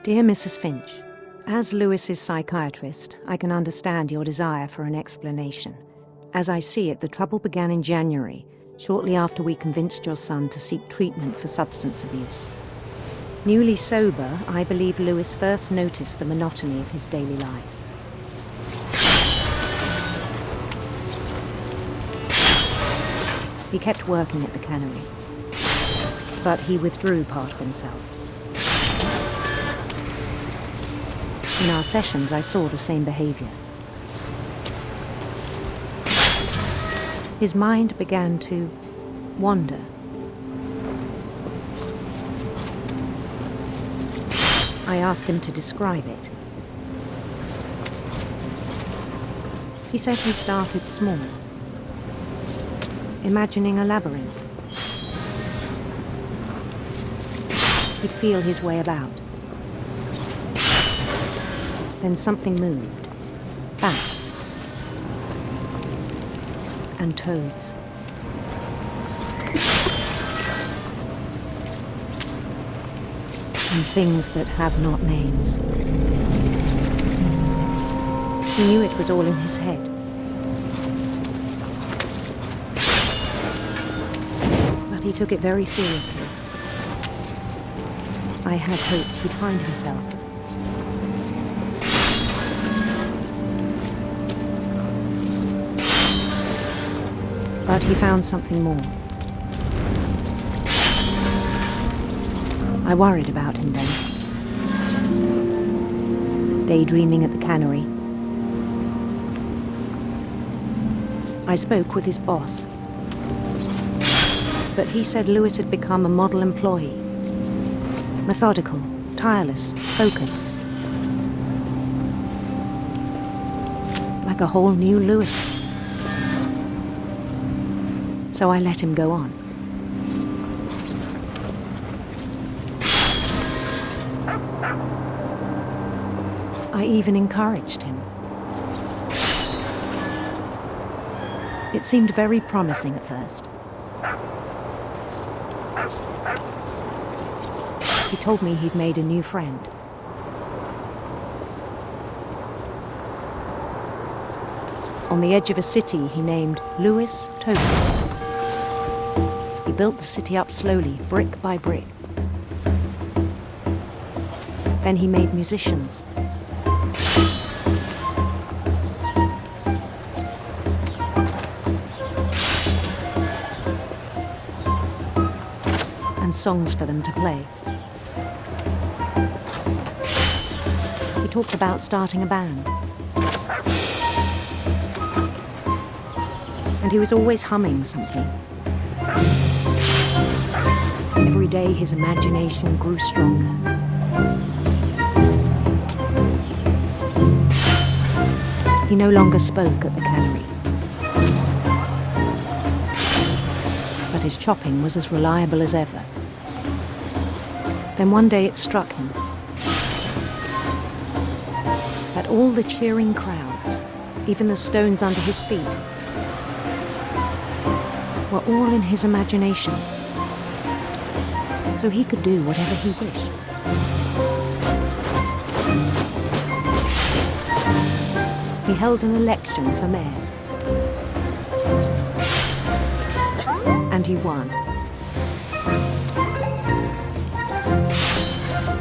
Dear Mrs. Finch, as Lewis's psychiatrist, I can understand your desire for an explanation. As I see it, the trouble began in January, shortly after we convinced your son to seek treatment for substance abuse. Newly sober, I believe Lewis first noticed the monotony of his daily life. He kept working at the cannery, but he withdrew part of himself. In our sessions, I saw the same behavior. His mind began to wander. I asked him to describe it. He said he started small, imagining a labyrinth. He'd feel his way about. Then something moved. Bats. And toads. And things that have not names. He knew it was all in his head. But he took it very seriously. I had hoped he'd find himself. But he found something more. I worried about him then. Daydreaming at the cannery. I spoke with his boss. But he said Lewis had become a model employee. Methodical, tireless, focused. Like a whole new Lewis. So I let him go on. I even encouraged him. It seemed very promising at first. He told me he'd made a new friend. On the edge of a city he named Lewis Token. He built the city up slowly, brick by brick. Then he made musicians. And songs for them to play. He talked about starting a band. And he was always humming something. Every day his imagination grew stronger. He no longer spoke at the cannery. But his chopping was as reliable as ever. Then one day it struck him that all the cheering crowds, even the stones under his feet, were all in his imagination. So he could do whatever he wished. He held an election for mayor. And he won.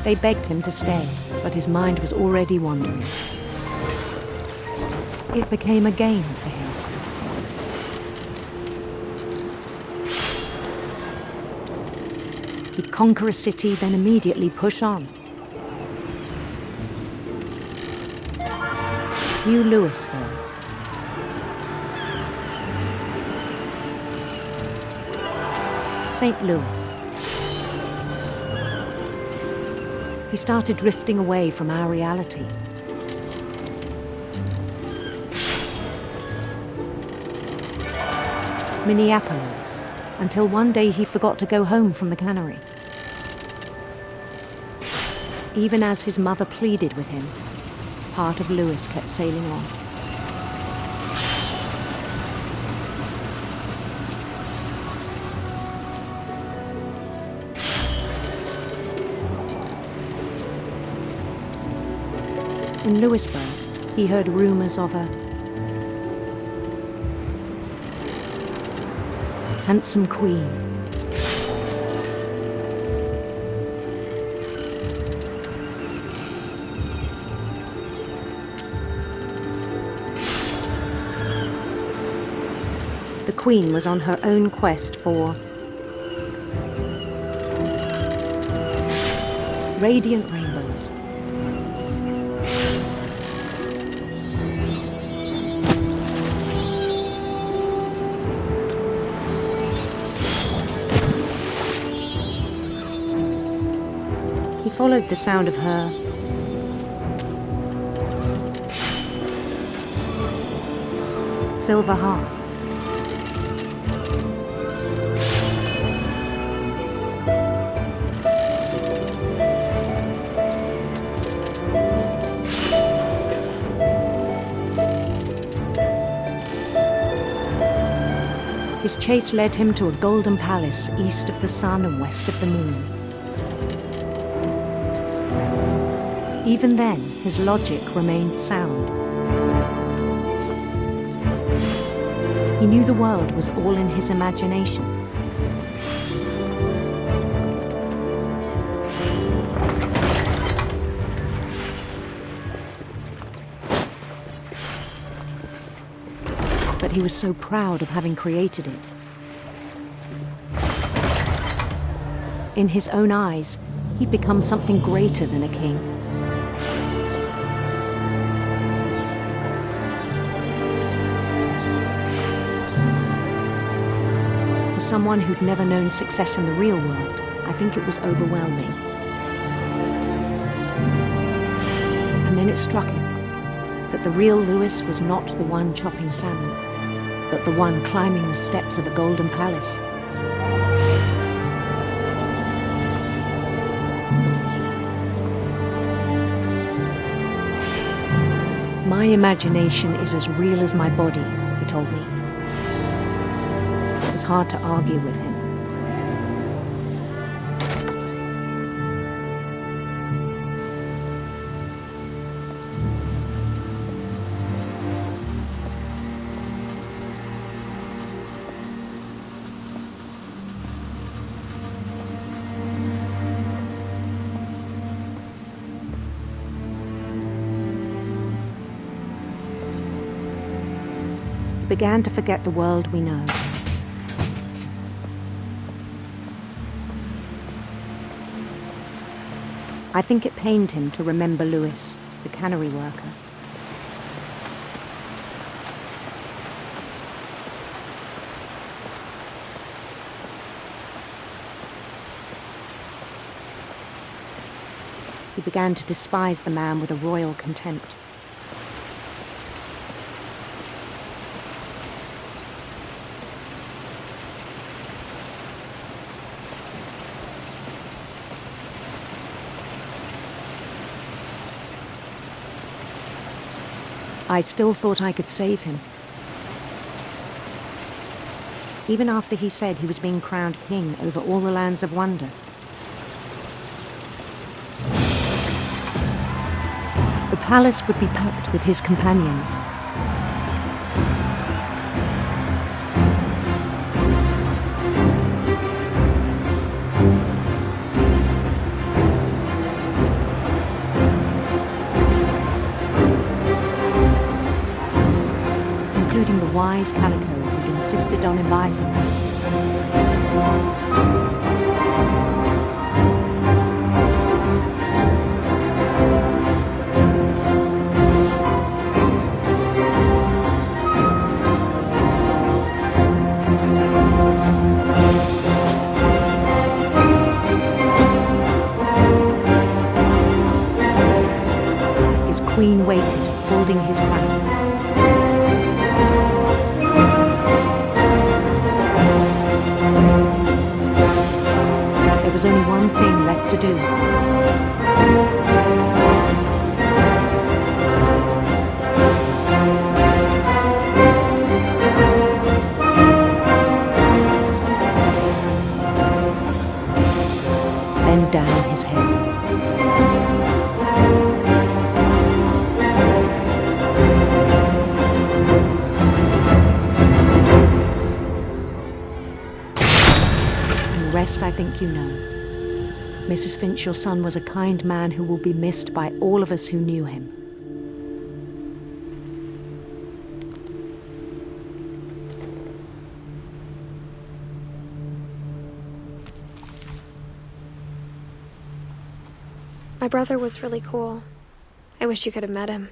They begged him to stay, but his mind was already wandering. It became a game for him. He'd conquer a city, then immediately push on. New Louisville. St. Louis. He started drifting away from our reality. Minneapolis, until one day he forgot to go home from the cannery. Even as his mother pleaded with him, part of Lewis kept sailing on. In Louisburg, he heard rumors of a handsome queen. The queen was on her own quest for radiant rainbows. He followed the sound of her silver harp. His chase led him to a golden palace east of the sun and west of the moon. Even then, his logic remained sound. He knew the world was all in his imagination. But he was so proud of having created it. In his own eyes, he'd become something greater than a king. For someone who'd never known success in the real world, I think it was overwhelming. And then it struck him that the real Lewis was not the one chopping salmon, but the one climbing the steps of a golden palace. My imagination is as real as my body, he told me. It was hard to argue with him. Began to forget the world we know. I think it pained him to remember Lewis, the cannery worker. He began to despise the man with a royal contempt. I still thought I could save him. Even after he said he was being crowned king over all the lands of wonder. The palace would be packed with his companions. Including the wise Calico who'd insisted on inviting him. His queen waited, holding his crown. There was only one thing left to do. Bend down his head. rest I think you know. Mrs. Finch, your son was a kind man who will be missed by all of us who knew him. My brother was really cool. I wish you could have met him.